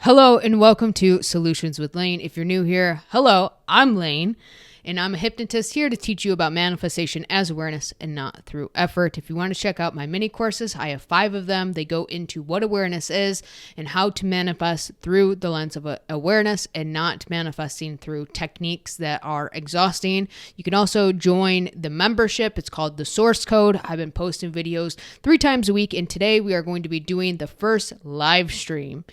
Hello and welcome to Solutions with Lane. If you're new here, hello, I'm Lane, and I'm a hypnotist here to teach you about manifestation as awareness and not through effort. If you want to check out my mini courses, I have 5 of them. They go into what awareness is and how to manifest through the lens of awareness and not manifesting through techniques that are exhausting. You can also join the membership. It's called the Source Code. I've been posting videos 3 times a week, and today we are going to be doing the first live stream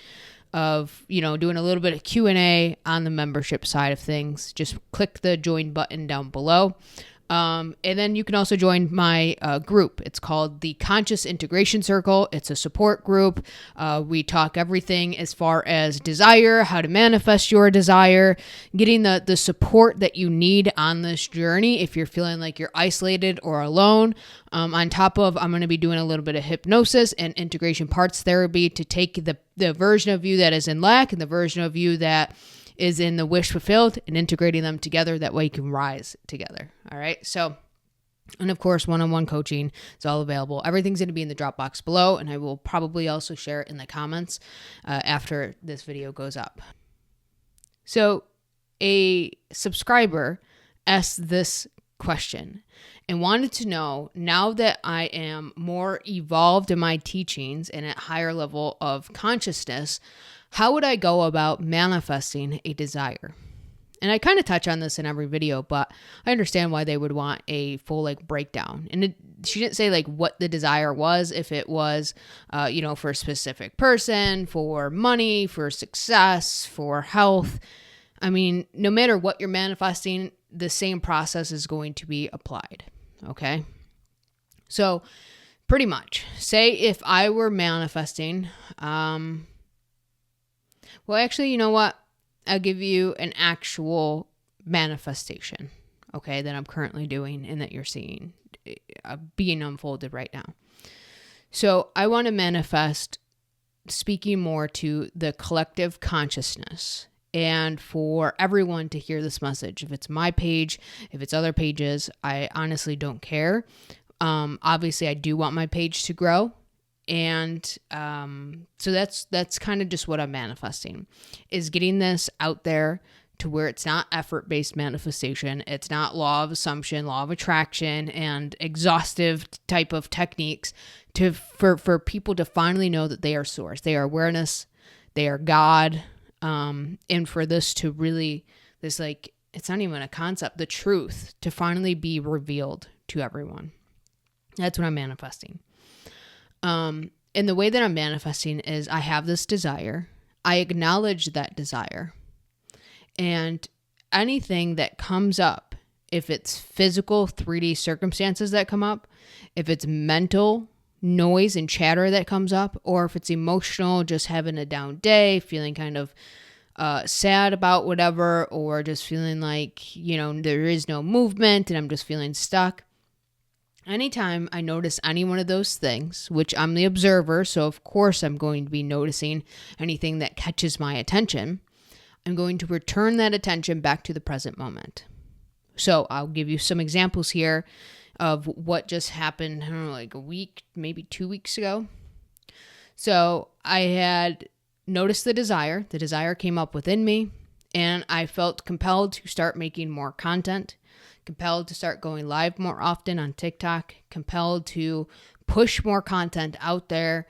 of, doing a little bit of Q&A on the membership side of things. Just click the join button down below. And then you can also join my group. It's called the Conscious Integration Circle. It's a support group. We talk everything as far as desire, how to manifest your desire, getting the support that you need on this journey if you're feeling like you're isolated or alone. On top of, I'm going to be doing a little bit of hypnosis and integration parts therapy to take the version of you that is in lack and the version of you that is in the wish fulfilled and integrating them together. That way you can rise together. All right. So, and of course, one-on-one coaching is all available. Everything's going to be in the Dropbox below, and I will probably also share it in the comments after this video goes up. So a subscriber asked this question and wanted to know, now that I am more evolved in my teachings and at higher level of consciousness, how would I go about manifesting a desire? And I kind of touch on this in every video, but I understand why they would want a full breakdown. And she didn't say what the desire was, if it was, for a specific person, for money, for success, for health. I mean, no matter what you're manifesting, the same process is going to be applied. Okay. So pretty much, say if I were manifesting, well, actually, you know what? I'll give you an actual manifestation, okay, that I'm currently doing and that you're seeing being unfolded right now. So I want to manifest speaking more to the collective consciousness and for everyone to hear this message. If it's my page, if it's other pages, I honestly don't care. Obviously, I do want my page to grow. And so that's kind of just what I'm manifesting, is getting this out there to where it's not effort-based manifestation. It's not law of assumption, law of attraction, and exhaustive type of techniques for people to finally know that they are source, they are awareness, they are God. And for this to really, it's not even a concept, the truth to finally be revealed to everyone. That's what I'm manifesting. And the way that I'm manifesting is I have this desire. I acknowledge that desire. And anything that comes up, if it's physical 3D circumstances that come up, if it's mental noise and chatter that comes up, or if it's emotional, just having a down day, feeling kind of sad about whatever, or just feeling like, there is no movement and I'm just feeling stuck. Anytime I notice any one of those things, which I'm the observer, so of course I'm going to be noticing anything that catches my attention, I'm going to return that attention back to the present moment. So I'll give you some examples here of what just happened, I don't know, a week, maybe 2 weeks ago. So I had noticed the desire came up within me, and I felt compelled to start making more content, compelled to start going live more often on TikTok, compelled to push more content out there,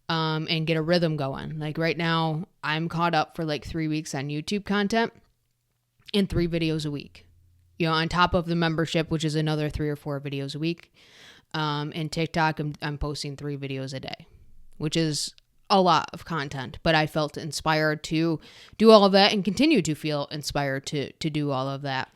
and get a rhythm going. Right now, I'm caught up for 3 weeks on YouTube content and 3 videos a week. On top of the membership, which is another 3 or 4 videos a week. And TikTok, I'm posting 3 videos a day, which is a lot of content. But I felt inspired to do all of that and continue to feel inspired to do all of that.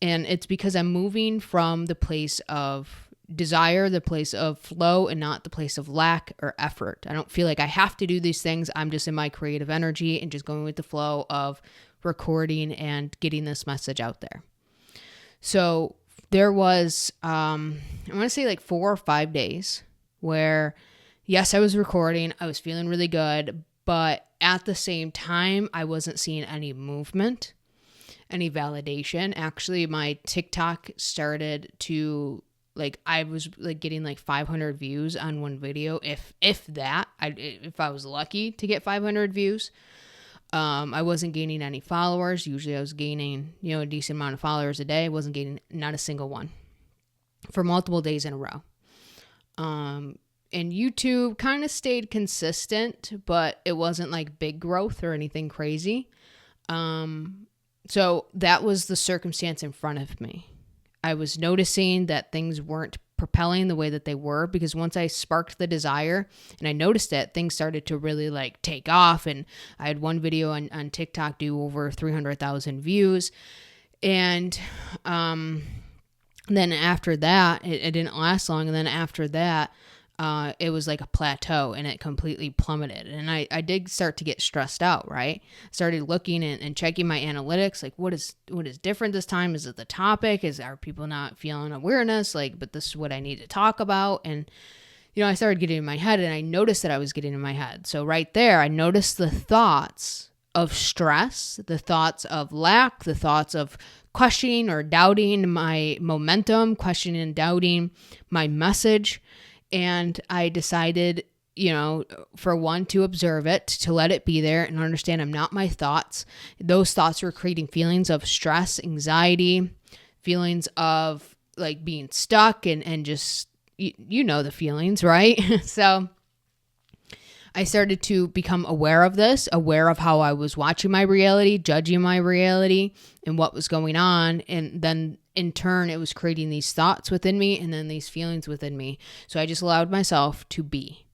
And it's because I'm moving from the place of desire, the place of flow, and not the place of lack or effort. I don't feel like I have to do these things. I'm just in my creative energy and just going with the flow of recording and getting this message out there. So there was, I want to say 4 or 5 days where, yes, I was recording. I was feeling really good. But at the same time, I wasn't seeing any movement, any validation. Actually, my TikTok started to I was getting 500 views on one video, if that, if I was lucky to get 500 views. I wasn't gaining any followers. Usually I was gaining, a decent amount of followers a day. I wasn't gaining not a single one for multiple days in a row. And YouTube kind of stayed consistent, but it wasn't like big growth or anything crazy. So that was the circumstance in front of me. I was noticing that things weren't propelling the way that they were, because once I sparked the desire and I noticed it, things started to really like take off. And I had one video on TikTok do over 300,000 views. And then after that, it didn't last long. And then after that, it was like a plateau and it completely plummeted. And I did start to get stressed out, right? Started looking and checking my analytics, like what is different this time? Is it the topic? Are people not feeling awareness? But this is what I need to talk about. And, I started getting in my head, and I noticed that I was getting in my head. So right there, I noticed the thoughts of stress, the thoughts of lack, the thoughts of questioning or doubting my momentum, questioning and doubting my message. And I decided, for one, to observe it, to let it be there and understand I'm not my thoughts. Those thoughts were creating feelings of stress, anxiety, feelings of like being stuck and just, the feelings, right? So I started to become aware of this, aware of how I was watching my reality, judging my reality and what was going on. And then in turn, it was creating these thoughts within me and then these feelings within me. So I just allowed myself to be.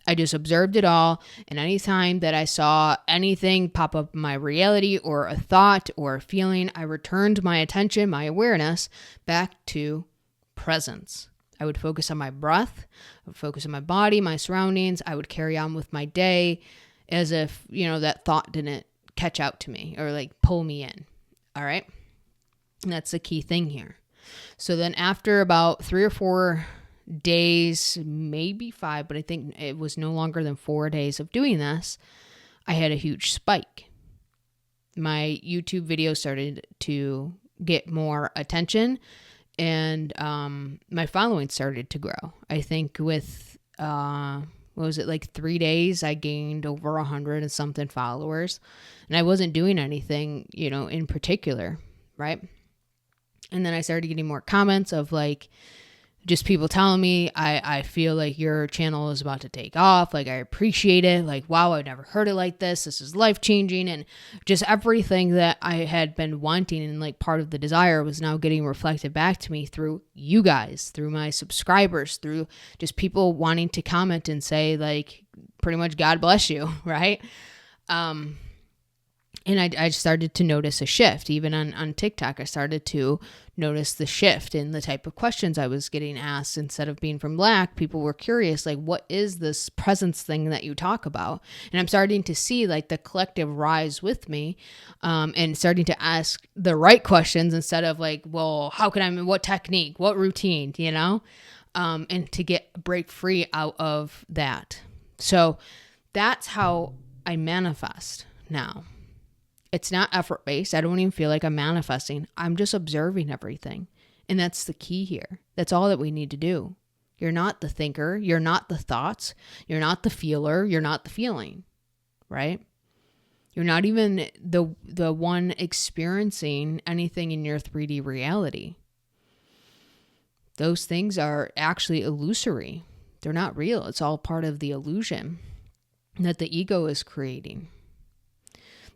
I just observed it all. And anytime that I saw anything pop up in my reality or a thought or a feeling, I returned my attention, my awareness back to presence. I would focus on my breath, I would focus on my body, my surroundings. I would carry on with my day as if, that thought didn't catch out to me or like pull me in. All right. And that's the key thing here. So then after about 3 or 4 days, maybe 5, but I think it was no longer than 4 days of doing this, I had a huge spike. My YouTube videos started to get more attention. And my following started to grow. I think with, 3 days, I gained over 100 and something followers. And I wasn't doing anything, in particular, right? And then I started getting more comments of like, just people telling me, I feel like your channel is about to take off. Like, I appreciate it. Like, wow, I've never heard it like this. This is life-changing. And just everything that I had been wanting and like part of the desire was now getting reflected back to me through you guys, through my subscribers, through just people wanting to comment and say like, pretty much, God bless you, right? And I started to notice a shift. Even on TikTok, I started to notice the shift in the type of questions I was getting asked. Instead of being from Black, people were curious, like, what is this presence thing that you talk about? And I'm starting to see like the collective rise with me, and starting to ask the right questions instead of like, well, how can I, what technique, what routine, and to break free out of that. So that's how I manifest now. It's not effort-based. I don't even feel like I'm manifesting. I'm just observing everything. And that's the key here. That's all that we need to do. You're not the thinker. You're not the thoughts. You're not the feeler. You're not the feeling, right? You're not even the one experiencing anything in your 3D reality. Those things are actually illusory. They're not real. It's all part of the illusion that the ego is creating.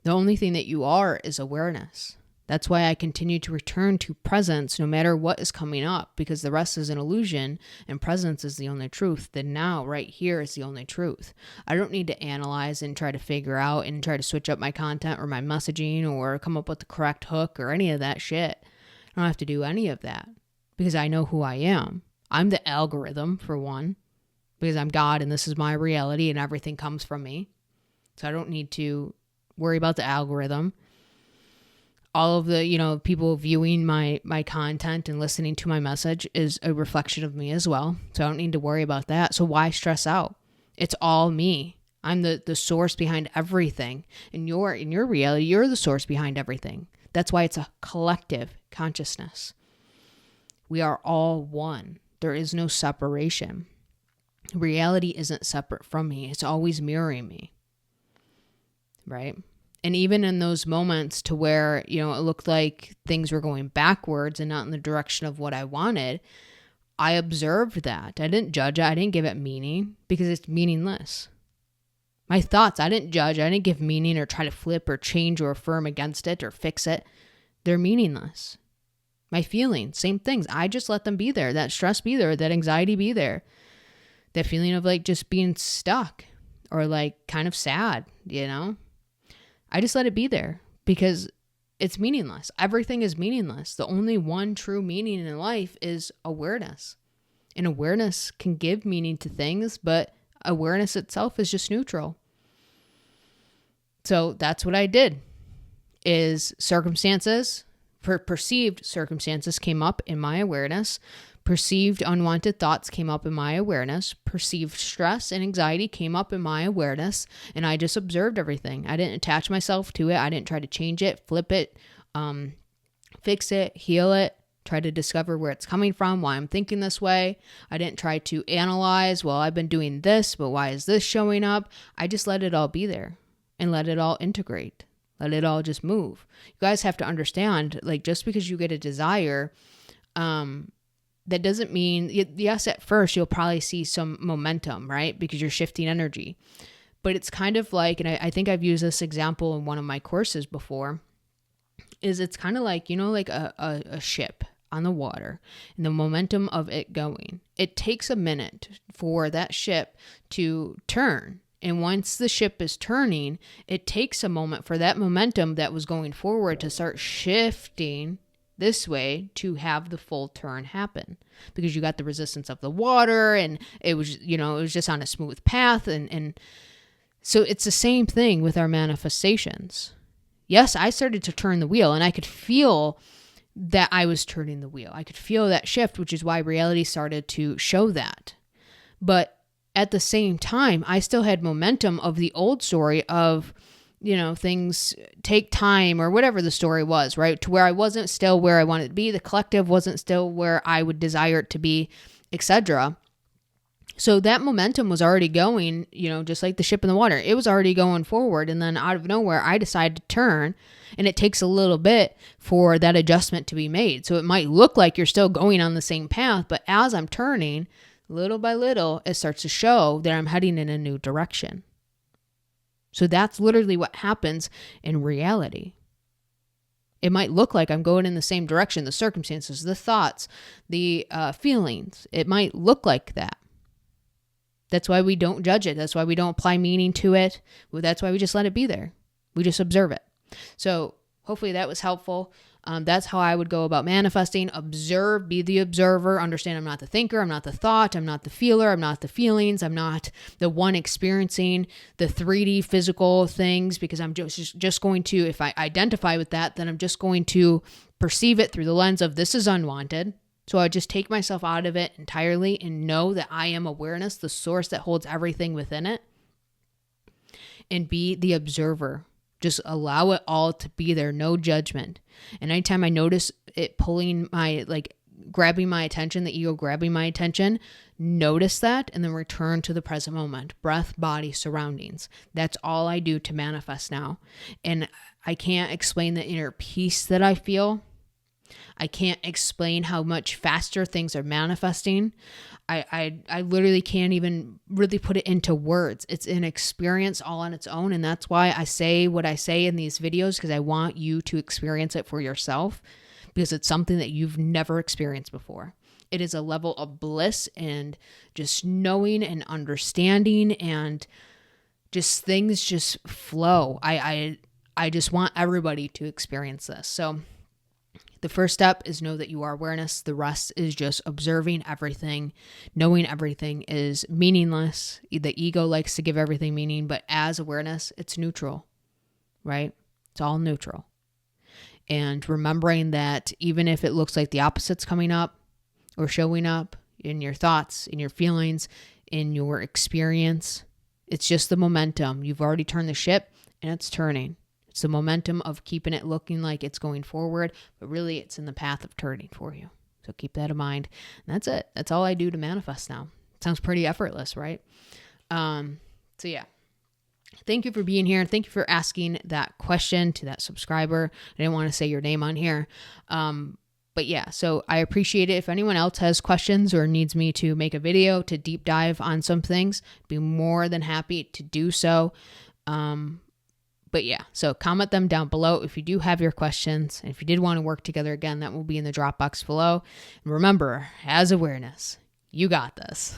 The only thing that you are is awareness. That's why I continue to return to presence no matter what is coming up, because the rest is an illusion and presence is the only truth. Then now, right here, is the only truth. I don't need to analyze and try to figure out and try to switch up my content or my messaging or come up with the correct hook or any of that shit. I don't have to do any of that because I know who I am. I'm the algorithm, for one, because I'm God and this is my reality and everything comes from me. So I don't need to worry about the algorithm. All of the, people viewing my content and listening to my message is a reflection of me as well. So I don't need to worry about that. So why stress out? It's all me. I'm the source behind everything. And in your reality, you're the source behind everything. That's why it's a collective consciousness. We are all one. There is no separation. Reality isn't separate from me. It's always mirroring me. Right? And even in those moments to where, it looked like things were going backwards and not in the direction of what I wanted, I observed that. I didn't judge it. I didn't give it meaning because it's meaningless. My thoughts, I didn't judge. I didn't give meaning or try to flip or change or affirm against it or fix it. They're meaningless. My feelings, same things. I just let them be there. That stress be there. That anxiety be there. That feeling of like just being stuck or like kind of sad, I just let it be there because it's meaningless. Everything is meaningless. The only one true meaning in life is awareness. And awareness can give meaning to things, but awareness itself is just neutral. So that's what I did. Is perceived circumstances came up in my awareness. Perceived unwanted thoughts came up in my awareness. Perceived stress and anxiety came up in my awareness. And I just observed everything. I didn't attach myself to it. I didn't try to change it, flip it, fix it, heal it, try to discover where it's coming from, why I'm thinking this way. I didn't try to analyze, well, I've been doing this, but why is this showing up? I just let it all be there and let it all integrate. Let it all just move. You guys have to understand, like, just because you get a desire, that doesn't mean, yes, at first you'll probably see some momentum, right? Because you're shifting energy. But it's kind of like, and I think I've used this example in one of my courses before, is it's kind of like, like a ship on the water and the momentum of it going. It takes a minute for that ship to turn. And once the ship is turning, it takes a moment for that momentum that was going forward to start shifting this way to have the full turn happen, because you got the resistance of the water and it was, it was just on a smooth path. And so it's the same thing with our manifestations. Yes, I started to turn the wheel and I could feel that I was turning the wheel. I could feel that shift, which is why reality started to show that. But at the same time, I still had momentum of the old story of, things take time or whatever the story was, right? To where I wasn't still where I wanted to be. The collective wasn't still where I would desire it to be, etc. So that momentum was already going, just like the ship in the water. It was already going forward. And then out of nowhere, I decided to turn. And it takes a little bit for that adjustment to be made. So it might look like you're still going on the same path, but as I'm turning, little by little, it starts to show that I'm heading in a new direction. So that's literally what happens in reality. It might look like I'm going in the same direction, the circumstances, the thoughts, the feelings. It might look like that. That's why we don't judge it. That's why we don't apply meaning to it. That's why we just let it be there. We just observe it. So hopefully that was helpful. That's how I would go about manifesting. Observe, be the observer, understand I'm not the thinker, I'm not the thought, I'm not the feeler, I'm not the feelings, I'm not the one experiencing the 3D physical things, because I'm just going to, if I identify with that, then I'm just going to perceive it through the lens of this is unwanted. So I just take myself out of it entirely and know that I am awareness, the source that holds everything within it, and be the observer. Just allow it all to be there, no judgment. And anytime I notice it pulling grabbing my attention, the ego grabbing my attention, notice that and then return to the present moment. Breath, body, surroundings. That's all I do to manifest now. And I can't explain the inner peace that I feel. I can't explain how much faster things are manifesting. I literally can't even really put it into words. It's an experience all on its own. And that's why I say what I say in these videos, because I want you to experience it for yourself, because it's something that you've never experienced before. It is a level of bliss and just knowing and understanding, and just things just flow. I just want everybody to experience this. So the first step is know that you are awareness. The rest is just observing everything. Knowing everything is meaningless. The ego likes to give everything meaning, but as awareness, it's neutral, right? It's all neutral. And remembering that even if it looks like the opposite's coming up or showing up in your thoughts, in your feelings, in your experience, it's just the momentum. You've already turned the ship and it's turning. It's the momentum of keeping it looking like it's going forward, but really it's in the path of turning for you. So keep that in mind. And that's it. That's all I do to manifest now. Sounds pretty effortless, right? So yeah. Thank you for being here. Thank you for asking that question to that subscriber. I didn't want to say your name on here. But yeah, so I appreciate it. If anyone else has questions or needs me to make a video to deep dive on some things, I'd be more than happy to do so. But yeah, so comment them down below if you do have your questions. And if you did want to work together again, that will be in the Dropbox below. And remember, as awareness, you got this.